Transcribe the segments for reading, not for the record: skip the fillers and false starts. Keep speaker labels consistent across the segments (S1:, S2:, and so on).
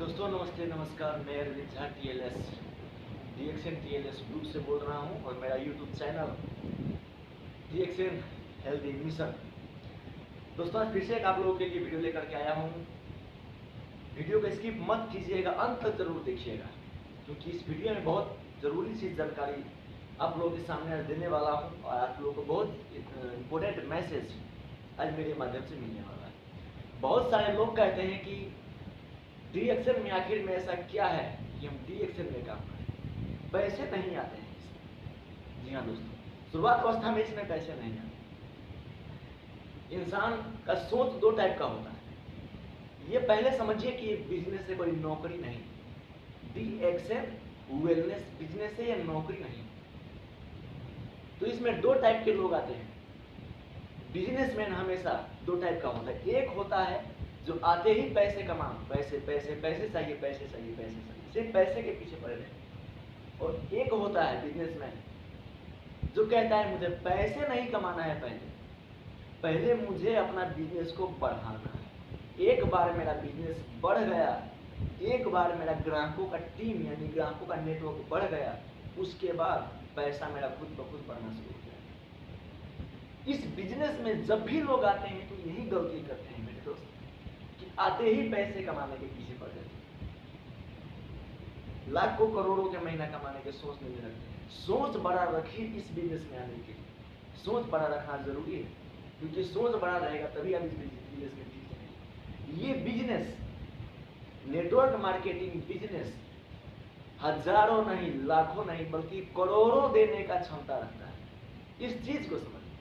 S1: दोस्तों नमस्ते नमस्कार। मैं Arvind Jha TLS DXN TLS group से बोल रहा हूं और मेरा YouTube channel DXN healthy mission. दोस्तों आज फिर से एक आप लोगों के लिए वीडियो लेकर के आया हूं। वीडियो को स्किप मत कीजिएगा, अंत तक जरूर देखिएगा, क्योंकि इस वीडियो में बहुत ज़रूरी सी जानकारी आप लोगों के सामने देने वाला हूं और आप लोगों को बहुत इम्पोर्टेंट मैसेज आज मेरे माध्यम से मिलने वाला है। बहुत सारे लोग कहते हैं कि DXN में आखिर में ऐसा क्या है कि हम DXN में काम करें, पैसे नहीं आते हैं इसमें। जी हाँ दोस्तों, शुरुआत अवस्था में इसमें पैसे नहीं आते। इंसान का सोच दो टाइप का होता है। ये पहले समझिए कि बिजनेस है, कोई नौकरी नहीं। DXN वेलनेस बिजनेस है या नौकरी नहीं। तो इसमें दो टाइप के लोग आते हैं। बिजनेसमैन हमेशा दो टाइप का होता है। एक होता है जो आते ही पैसे कमाओ, पैसे पैसे पैसे चाहिए, पैसे चाहिए, पैसे चाहिए, सिर्फ पैसे के पीछे पड़े रहे। और एक होता है बिजनेसमैन जो कहता है मुझे पैसे नहीं कमाना है, पहले मुझे अपना बिजनेस को बढ़ाना है। एक बार मेरा बिजनेस बढ़ गया, एक बार मेरा ग्राहकों का टीम यानी ग्राहकों का नेटवर्क बढ़ गया, उसके बाद पैसा मेरा खुद ब खुद बढ़ना शुरू हो गया। इस बिजनेस में जब भी लोग आते हैं तो यही गलती करते हैं मेरे दोस्त, कि आते ही पैसे कमाने के पीछे पड़ जाते हैं, लाखों करोड़ों के महीना कमाने के सोचने में लगते हैं। सोच बड़ा रखिए इस बिजनेस में आने के लिए। सोच बड़ा रखना जरूरी है, क्योंकि सोच बड़ा रहेगा तभी आप इस बिजनेस में टिक जाएंगे। ये बिजनेस नेटवर्क मार्केटिंग बिजनेस हजारों नहीं, लाखों नहीं, बल्कि करोड़ों देने का क्षमता रखता है। इस चीज को समझिए,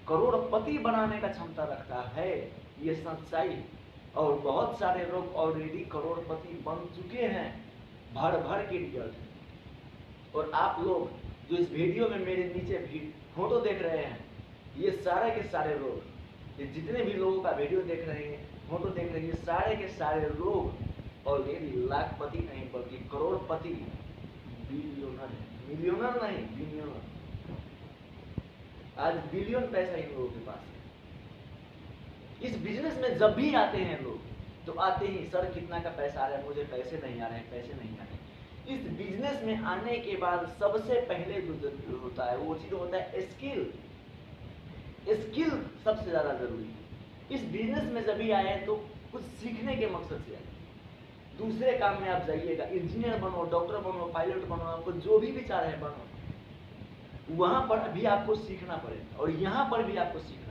S1: करोड़पति बनाने का क्षमता रखता है, ये सच्चाई। और बहुत सारे लोग ऑलरेडी करोड़पति बन चुके हैं, भर भर के रिजल्ट। और आप लोग जो इस वीडियो में मेरे नीचे भी फोटो देख रहे हैं, ये सारे के सारे लोग, ये जितने भी लोगों का वीडियो देख रहे हैं, फोटो देख रहे हैं, सारे के सारे लोग ऑलरेडी लाखपति नहीं बल्कि करोड़पति, बिलियनर है। मिलियनर नहीं, बिलियनर। आज बिलियन पैसा इन लोगों के पास है। इस बिजनेस में जब भी आते हैं लोग तो आते ही सर कितना का पैसा आ रहा है, मुझे पैसे नहीं आ रहे हैं, पैसे नहीं आ रहे हैं। इस बिजनेस में आने के बाद सबसे पहले जो जरूरी होता है वो चीज होता है स्किल। स्किल सबसे ज्यादा जरूरी है। इस बिजनेस में जब भी आए तो कुछ सीखने के मकसद से आए। दूसरे काम में आप जाइएगा, इंजीनियर बनो, डॉक्टर बनो, पायलट बनो, आपको जो भी विचार है बनो, वहां पर भी आपको सीखना पड़ेगा और यहाँ पर भी आपको सीखना पड़ेगा।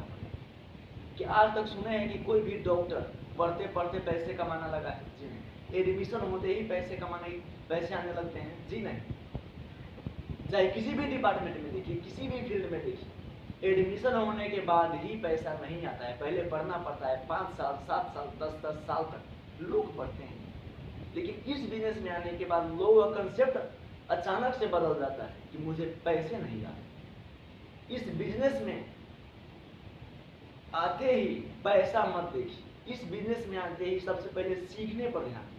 S1: कि आज तक सुने हैं कि कोई भी डॉक्टर पढ़ते पढ़ते पैसे कमाना लगा है? जी नहीं। एडमिशन होते ही पैसे आने लगते हैं? जी नहीं। चाहे किसी भी डिपार्टमेंट में देखिए, किसी भी फील्ड में देखिए, एडमिशन होने के बाद ही पैसा नहीं आता है। पहले पढ़ना पड़ता है, 5 साल 7 साल 10 साल तक लोग पढ़ते हैं। लेकिन इस बिजनेस में आने के बाद लोगों का कंसेप्ट अचानक से बदल जाता है कि मुझे पैसे नहीं आते। इस बिजनेस में आते ही पैसा मत देखिए। इस बिजनेस में आते ही सबसे पहले सीखने पर ध्यान दीजिए।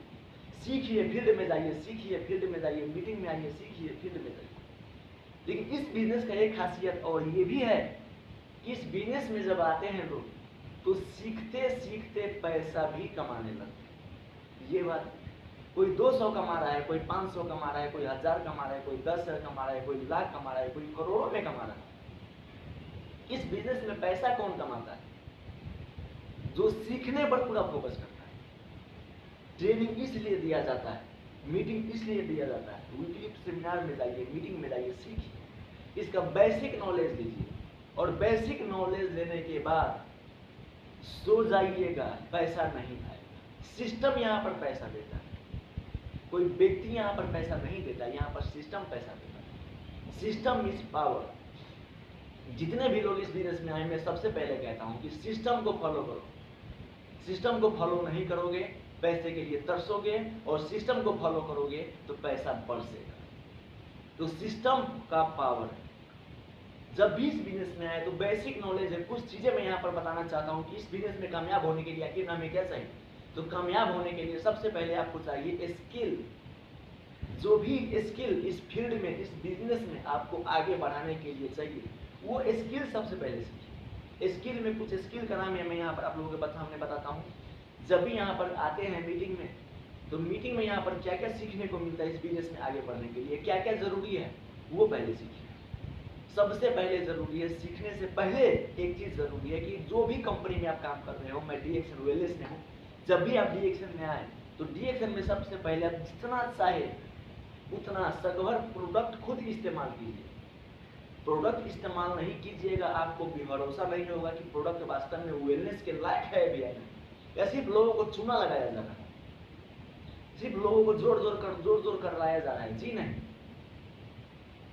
S1: सीखिए, फील्ड में जाइए, सीखिए, फील्ड में जाइए, मीटिंग में आइए, सीखिए, फील्ड में जाइए। लेकिन इस बिजनेस का एक खासियत और ये भी है कि इस बिजनेस में जब आते हैं लोग तो सीखते सीखते पैसा भी कमाने लगते हैं। ये बात, कोई 200 कमा रहा है, कोई 500 कमा रहा है, कोई 1000 कमा रहा है, कोई 10,000 कमा रहा है, कोई लाख कमा रहा है, कोई करोड़ों में कमा रहा है। इस बिजनेस में पैसा कौन कमाता है? जो सीखने पर पूरा फोकस करता है। ट्रेनिंग इसलिए दिया जाता है, मीटिंग इसलिए दिया जाता है, वीकली सेमिनार में जाइए, मीटिंग में जाइए, सीखिए, इसका बेसिक नॉलेज लीजिए। और बेसिक नॉलेज लेने के बाद सो जाइएगा, पैसा नहीं आएगा। सिस्टम यहाँ पर पैसा देता है, कोई व्यक्ति यहाँ पर पैसा नहीं देता, यहाँ पर सिस्टम पैसा देता है। System is power. जितने भी लोग इस बिजनेस में आए, मैं सबसे पहले कहता हूँ कि सिस्टम को फॉलो करो। सिस्टम को फॉलो नहीं करोगे, पैसे के लिए तरसोगे, और सिस्टम को फॉलो करोगे तो पैसा बरसेगा। तो सिस्टम का पावर है। जब भी इस बिजनेस में आए तो बेसिक नॉलेज है। कुछ चीजें मैं यहाँ पर बताना चाहता हूँ कि इस बिजनेस में कामयाब होने के लिए आखिर हमें क्या चाहिए। तो कामयाब होने के लिए सबसे पहले आपको चाहिए स्किल। जो भी स्किल इस फील्ड में, इस बिजनेस में आपको आगे बढ़ाने के लिए चाहिए, वो स्किल सबसे पहले सीखिए। स्किल में कुछ स्किल का नाम है, मैं यहाँ पर आप लोगों के सामने बताता हूँ। जब भी यहाँ पर आते हैं मीटिंग में तो मीटिंग में यहाँ पर क्या क्या सीखने को मिलता है इस बिजनेस में आगे बढ़ने के लिए, क्या क्या जरूरी है वो पहले सीखिए। सबसे पहले जरूरी है, सीखने से पहले एक चीज जरूरी है कि जो भी कंपनी में आप काम कर रहे हो, मैं डीएक्शन वेलनेस में हूँ, जब भी आप डीएक्शन में आए तो डीएक्शन में सबसे पहले आप जितना चाहे उतना सगभर प्रोडक्ट खुद इस्तेमाल कीजिए। प्रोडक्ट इस्तेमाल नहीं कीजिएगा, आपको भी भरोसा नहीं होगा कि प्रोडक्ट वास्तव में वेलनेस के लायक है भी या नहीं। या सिर्फ लोगों को चूना लगाया जा रहा है, सिर्फ लोगों को जोर जोर कर लाया जा रहा है, जी नहीं।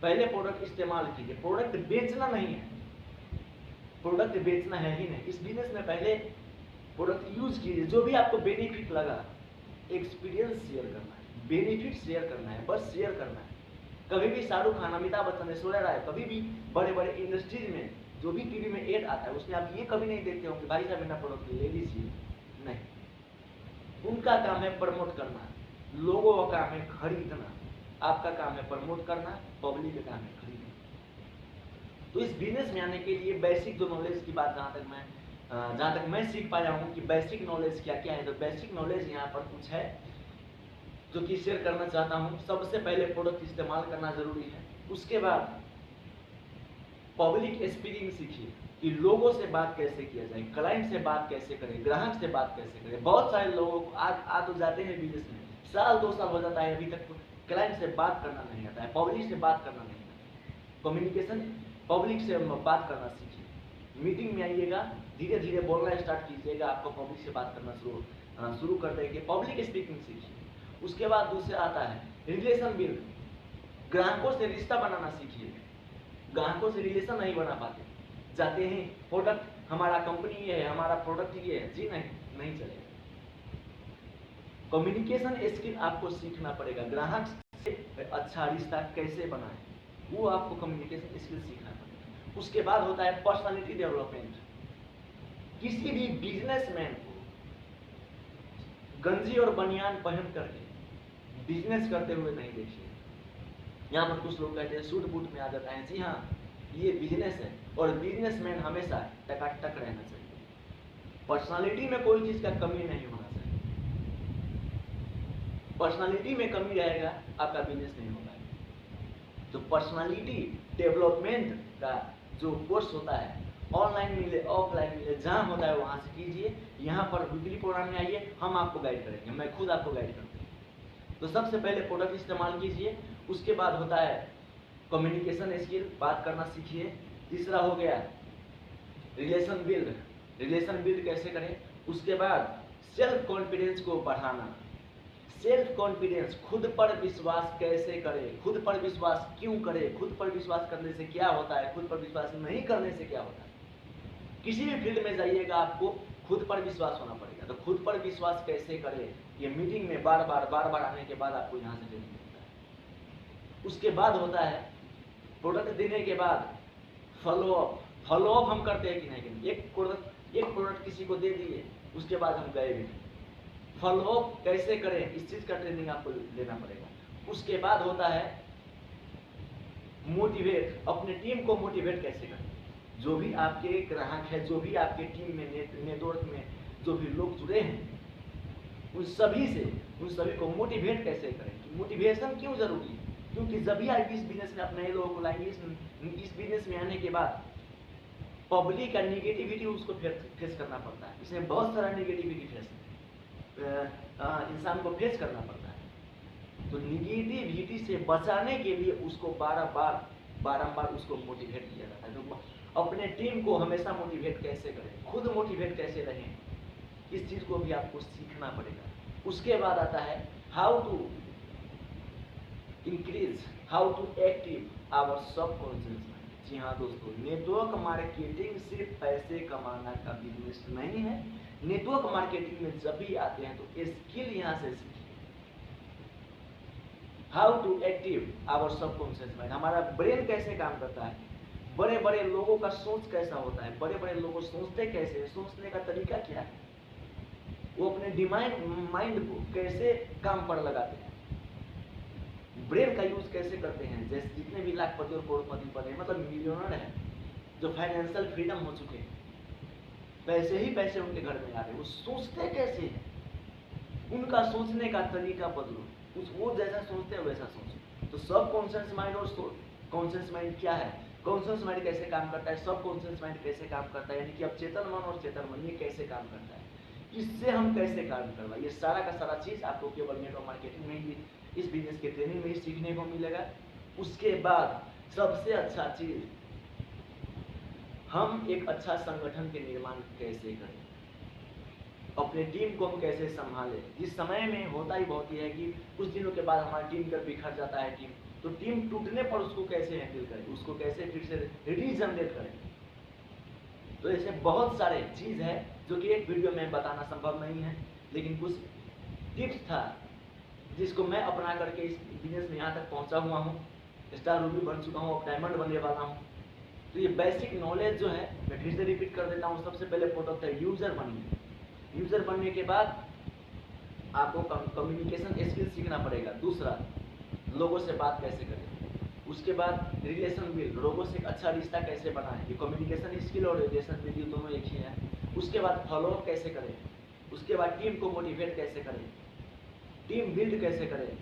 S1: पहले प्रोडक्ट इस्तेमाल कीजिए। प्रोडक्ट बेचना नहीं है, प्रोडक्ट बेचना है ही नहीं। इस बिजनेस में पहले प्रोडक्ट यूज कीजिए, जो भी आपको बेनिफिट लगा, एक्सपीरियंस शेयर करना है, बेनिफिट शेयर करना है, बस शेयर करना है। कभी भी शाहरुख खान, अमिताभ बच्चन, ऐश्वर्या राय, कभी भी बड़े बड़े इंडस्ट्रीज में जो भी टीवी में एड आता है उसमें आप ये कभी नहीं देखते हो कि भाई साहब मेरा प्रोडक्ट ले लीजिए, नहीं। उनका काम है प्रमोट करना, लोगों का काम है खरीदना, आपका काम है प्रमोट करना, पब्लिक का काम है खरीदना। तो इस बिजनेस में आने के लिए बेसिक जो नॉलेज की बात जहाँ तक मैं सीख पाया हूँ कि बेसिक नॉलेज क्या क्या है, तो बेसिक नॉलेज यहाँ पर कुछ है जो कि शेयर करना चाहता हूँ। सबसे पहले प्रोडक्ट इस्तेमाल करना जरूरी है। उसके बाद पब्लिक स्पीकिंग सीखिए कि लोगों से बात कैसे किया जाए, क्लाइंट से बात कैसे करें, ग्राहक से बात कैसे करें। बहुत सारे लोगों को आ तो जाते हैं बिजनेस में, साल 2 साल हो जाता है, अभी तक क्लाइंट से बात करना नहीं आता है, पब्लिक से बात करना नहीं आता है। कम्युनिकेशन पब्लिक से बात करना सीखिए। मीटिंग में आइएगा, धीरे धीरे बोलना स्टार्ट कीजिएगा, आपको पब्लिक से बात करना शुरू कर देंगे। पब्लिक स्पीकिंग सीखिए। उसके बाद दूसरा आता है रिलेशन बिल्ड, ग्राहकों से रिश्ता बनाना सीखिए। ग्राहकों से रिलेशन नहीं बना पाते, जाते हैं प्रोडक्ट हमारा कंपनी ये है, हमारा प्रोडक्ट ये है, जी नहीं चलेगा। कम्युनिकेशन स्किल आपको सीखना पड़ेगा, ग्राहक से अच्छा रिश्ता कैसे बनाए, वो आपको कम्युनिकेशन स्किल सीखना पड़ेगा। उसके बाद होता है पर्सनालिटी डेवलपमेंट। किसी भी बिजनेसमैन को गंजी और बनियान पहन करके बिजनेस करते हुए नहीं देखिए। यहाँ पर कुछ लोग कहते हैं सूट बूट में आ जाता है, जी हाँ ये बिजनेस है और बिजनेसमैन हमेशा टकाटक रहना चाहिए। पर्सनालिटी में कोई चीज का कमी नहीं होना चाहिए। पर्सनालिटी में कमी रहेगा आपका बिजनेस नहीं होगा। तो पर्सनालिटी डेवलपमेंट का जो कोर्स होता है, ऑनलाइन मिले ऑफलाइन मिले, जहाँ होता है वहाँ से कीजिए। यहाँ पर वीकली प्रोग्राम में आइए, हम आपको गाइड करेंगे, मैं खुद आपको गाइड करूँगा। तो सबसे पहले प्रोडक्ट इस्तेमाल कीजिए। उसके बाद होता है कम्युनिकेशन स्किल, बात करना सीखिए। तीसरा हो गया रिलेशन बिल्ड, रिलेशन बिल्ड कैसे करें। उसके बाद सेल्फ कॉन्फिडेंस को बढ़ाना। सेल्फ कॉन्फिडेंस, खुद पर विश्वास कैसे करें, खुद पर विश्वास क्यों करें, खुद पर विश्वास करने से क्या होता है, खुद पर विश्वास नहीं करने से क्या होता है। किसी भी फील्ड में जाइएगा आपको खुद पर विश्वास होना पड़ेगा। तो खुद पर विश्वास कैसे करें, ये मीटिंग में बार बार आने के बाद आपको यहाँ से देखने मिलता है। उसके बाद होता है प्रोडक्ट देने के बाद फॉलो अप। फॉलो अप हम करते हैं कि नहीं। एक प्रोडक्ट किसी को दे दिए, उसके बाद हम गए भी नहीं। फॉलो अप कैसे करें, इस चीज का ट्रेनिंग आपको लेना पड़ेगा। उसके बाद होता है मोटिवेट, अपने टीम को मोटिवेट कैसे करें। जो भी आपके ग्राहक है, जो भी आपके टीम में नेटवर्क में जो भी लोग जुड़े हैं, उन सभी को मोटिवेट कैसे करें। मोटिवेशन क्यों जरूरी है, क्योंकि जब भी आप इस बिजनेस में अपने लोगों को लाएंगे, इस बिजनेस में आने के बाद पब्लिक का निगेटिविटी उसको फेस करना पड़ता है। इसमें बहुत सारा निगेटिविटी इंसान को फेस करना पड़ता है। तो निगेटिविटी से बचाने के लिए उसको बारंबार उसको मोटिवेट किया जाता है। तो अपने टीम को हमेशा मोटिवेट कैसे करें, खुद मोटिवेट कैसे रहें, इस चीज को भी आपको सीखना पड़ेगा। उसके बाद आता है how to active our subconscious mind. जी हाँ दोस्तों, नेटवर्क मार्केटिंग सिर्फ पैसे कमाना का बिजनेस नहीं है। नेटवर्क मार्केटिंग में जब भी आते हैं तो स्किल यहाँ से सीखिए। How to active our subconscious mind, हमारा ब्रेन कैसे काम करता है, बड़े बड़े लोगों का सोच कैसा होता है, बड़े बड़े लोग सोचते कैसे है, सोचने का तरीका क्या है, वो अपने माइंड को कैसे काम पर लगाते हैं, ब्रेन का यूज कैसे करते हैं। जैसे जितने भी लाखपति और करोड़पति बने, मतलब मिलियनर है, जो फाइनेंशियल फ्रीडम हो चुके हैं, पैसे ही पैसे उनके घर में आ रहे हैं, वो सोचते कैसे हैं, उनका सोचने का तरीका बदलो, उस वो जैसा सोचते हैं वैसा सोचो। तो सब कॉन्शियस माइंड और कॉन्शियस माइंड क्या है, कॉन्शियस माइंड कैसे काम करता है, सब कॉन्शियस माइंड कैसे काम करता है, यानी कि अब चेतन मन और चेतन मन ये कैसे काम करता है, इससे हम कैसे काम करवाए, ये सारा का सारा चीज़ आपको केवल नेटवर्क मार्केटिंग में ही, इस बिजनेस के ट्रेनिंग में ही सीखने को मिलेगा। उसके बाद सबसे अच्छा चीज़, हम एक अच्छा संगठन के निर्माण कैसे करें, अपने टीम को हम कैसे संभालें। इस समय में होता ही बहुत ही है कि कुछ दिनों के बाद हमारी टीम का बिखर जाता है टीम, तो टीम टूटने पर उसको कैसे हैंडल करें, उसको कैसे फिर से रीजनरेट करें। तो ऐसे बहुत सारे चीज़ है जो कि एक वीडियो में बताना संभव नहीं है, लेकिन कुछ टिप्स था जिसको मैं अपना करके इस बिजनेस में यहाँ तक पहुँचा हुआ हूँ, स्टार रूबी बन चुका हूँ, अब डायमंड बनने वाला हूँ। तो ये बेसिक नॉलेज जो है मैं फिर से रिपीट कर देता हूँ। सबसे पहले प्रोडक्ट है यूजर बनिए, यूजर बनने के बाद आपको कम्युनिकेशन स्किल सीखना पड़ेगा। दूसरा, लोगों से बात कैसे करें। उसके बाद रिलेशन बिल्ड, लोगों से एक अच्छा रिश्ता कैसे बनाएं, ये कम्युनिकेशन स्किल और रिलेशन बिल्ड दोनों एक ही है। उसके बाद फॉलोअप कैसे करें, उसके बाद टीम को मोटिवेट कैसे करें, टीम बिल्ड कैसे करें।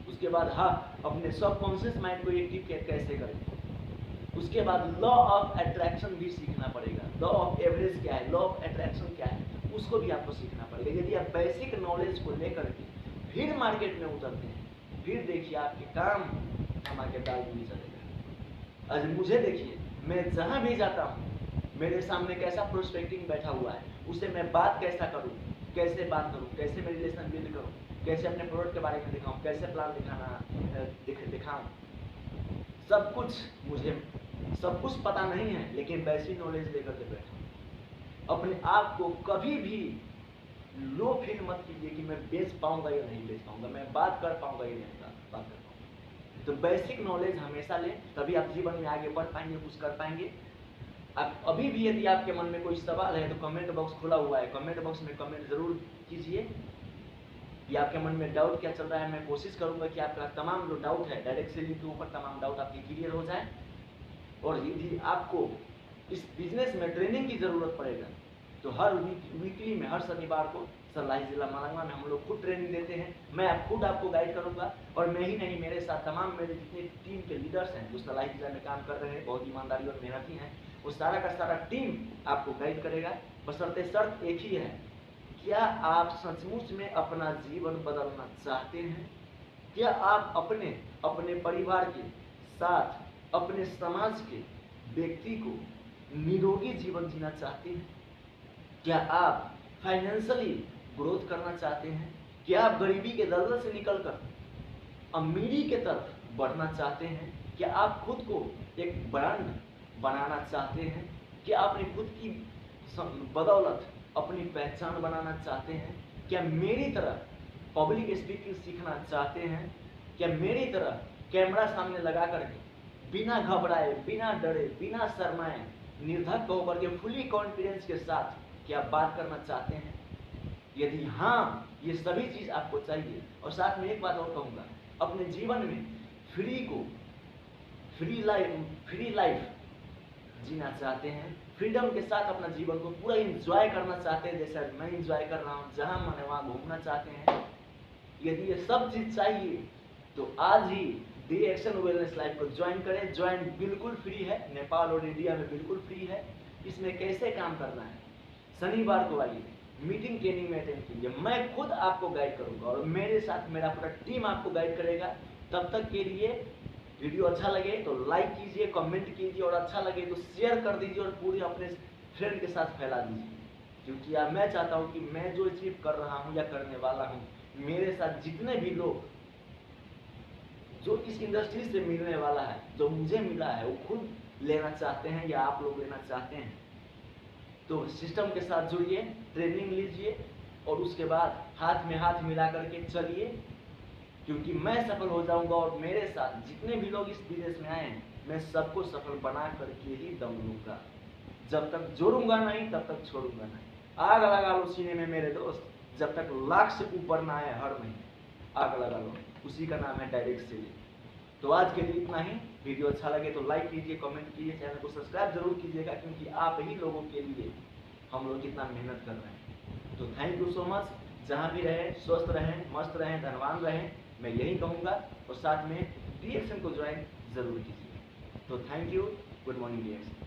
S1: उसके बाद हाँ, अपने सबकॉन्शियस माइंड को एक्टिव कैसे करें। उसके बाद लॉ ऑफ अट्रैक्शन भी सीखना पड़ेगा। लॉ ऑफ एवरेज क्या है, लॉ ऑफ अट्रैक्शन क्या है, उसको भी आपको सीखना पड़ेगा। यदि आप बेसिक नॉलेज को लेकर के फिर मार्केट में उतरते हैं, फिर देखिए आपके काम हमारे दाल नहीं चलेगा। आज मुझे देखिए, मैं जहाँ भी जाता हूँ मेरे सामने कैसा प्रोस्पेक्टिंग बैठा हुआ है, उससे मैं बात कैसा करूँ, कैसे बात करूँ, कैसे मैं रिलेशन बिल्ड करूँ, कैसे अपने प्रोडक्ट के बारे में दिखाऊँ, कैसे प्लान दिखाऊँ, सब कुछ पता नहीं है, लेकिन बेसिक नॉलेज लेकर के बैठा। अपने आप को कभी भी लो फील मत कीजिए कि मैं बेच पाऊंगा या नहीं बेच पाऊंगा, मैं बात कर पाऊंगा या नहीं बात कर पाऊंगा। तो बेसिक नॉलेज हमेशा लें, तभी आप जीवन में आगे बढ़ पाएंगे, कुछ कर पाएंगे। आप अभी भी यदि आपके मन में कोई सवाल है तो कमेंट बॉक्स खुला हुआ है, कमेंट बॉक्स में कमेंट जरूर कीजिए कि आपके मन में डाउट क्या चल रहा है। मैं कोशिश करूंगा कि आपका तमाम जो डाउट है डायरेक्ट सेलिंग के ऊपर तमाम डाउट आपके क्लियर हो जाए। और यदि आपको इस बिजनेस में ट्रेनिंग की जरूरत पड़ेगा तो हर वीकली में, हर शनिवार को सलाही जिला मालंगा में हम लोग खुद ट्रेनिंग देते हैं। मैं खुद आपको गाइड करूंगा, और मैं ही नहीं, मेरे साथ तमाम मेरे जितने टीम के लीडर्स हैं जो सलाही जिला में काम कर रहे हैं, बहुत ईमानदारी और मेहनती हैं, वो सारा का सारा टीम आपको गाइड करेगा। बशर्ते शर्त एक ही है, क्या आप सचमुच में अपना जीवन बदलना चाहते हैं? क्या आप अपने परिवार के साथ, अपने समाज के व्यक्ति को निरोगी जीवन जीना चाहते हैं? क्या आप फाइनेंशियली ग्रोथ करना चाहते हैं? क्या आप गरीबी के दलदल से निकलकर अमीरी के तरफ बढ़ना चाहते हैं? क्या आप खुद को एक ब्रांड बनाना चाहते हैं? क्या आप अपनी खुद की बदौलत अपनी पहचान बनाना चाहते हैं? क्या मेरी तरह पब्लिक स्पीकिंग सीखना चाहते हैं? क्या मेरी तरह कैमरा सामने लगा करके बिना घबराए, बिना डरे, बिना शर्माए, निर्धक होकर के फुली कॉन्फिडेंस के साथ क्या बात करना चाहते हैं? यदि हाँ, ये सभी चीज आपको चाहिए, और साथ में एक बात और कहूंगा, अपने जीवन में फ्री लाइफ जीना चाहते हैं, फ्रीडम के साथ अपना जीवन को पूरा एंजॉय करना चाहते हैं, जैसा मैं एंजॉय कर रहा हूँ, जहां मन वहां घूमना चाहते हैं, यदि ये सब चीज चाहिए तो आज ही दी एक्शन वेलनेस लाइफ को ज्वाइन करें। ज्वाइन बिल्कुल फ्री है, नेपाल और इंडिया में बिल्कुल फ्री है। इसमें कैसे काम करना है, शनिवार को आइए, मीटिंग ट्रेनिंग में अटेंड कीजिए, मैं खुद आपको गाइड करूंगा और मेरे साथ मेरा पूरा टीम आपको गाइड करेगा। तब तक के लिए वीडियो अच्छा लगे तो लाइक कीजिए, कमेंट कीजिए, और अच्छा लगे तो शेयर कर दीजिए और पूरे अपने फ्रेंड के साथ फैला दीजिए, क्योंकि यार मैं चाहता हूँ कि मैं जो अचीव कर रहा हूँ या करने वाला हूँ, मेरे साथ जितने भी लोग जो इस इंडस्ट्री से मिलने वाला है, जो मुझे मिला है, वो खुद लेना चाहते हैं या आप लोग लेना चाहते हैं। तो सिस्टम के साथ जुड़िए, ट्रेनिंग लीजिए, और उसके बाद हाथ में हाथ मिला करके चलिए, क्योंकि मैं सफल हो जाऊंगा और मेरे साथ जितने भी लोग इस बिजनेस में आए हैं, मैं सबको सफल बना करके ही दम लूंगा। जब तक जोड़ूंगा नहीं तब तक छोड़ूंगा नहीं। आग लगा लो सीने में मेरे दोस्त, जब तक लाख से ऊपर ना आए हर महीने आग लगा लो, उसी का नाम है डायरेक्ट सेलिंग। तो आज के लिए इतना ही। वीडियो अच्छा लगे तो लाइक कीजिए, कमेंट कीजिए, चैनल को सब्सक्राइब जरूर कीजिएगा, क्योंकि आप ही लोगों के लिए हम लोग कितना मेहनत कर रहे हैं। तो थैंक यू सो मच। जहाँ भी रहें स्वस्थ रहें, मस्त रहें, धनवान रहें, मैं यही कहूँगा। और साथ में रिएक्शन को ज्वाइन जरूर कीजिए। तो thank you, good morning reaction.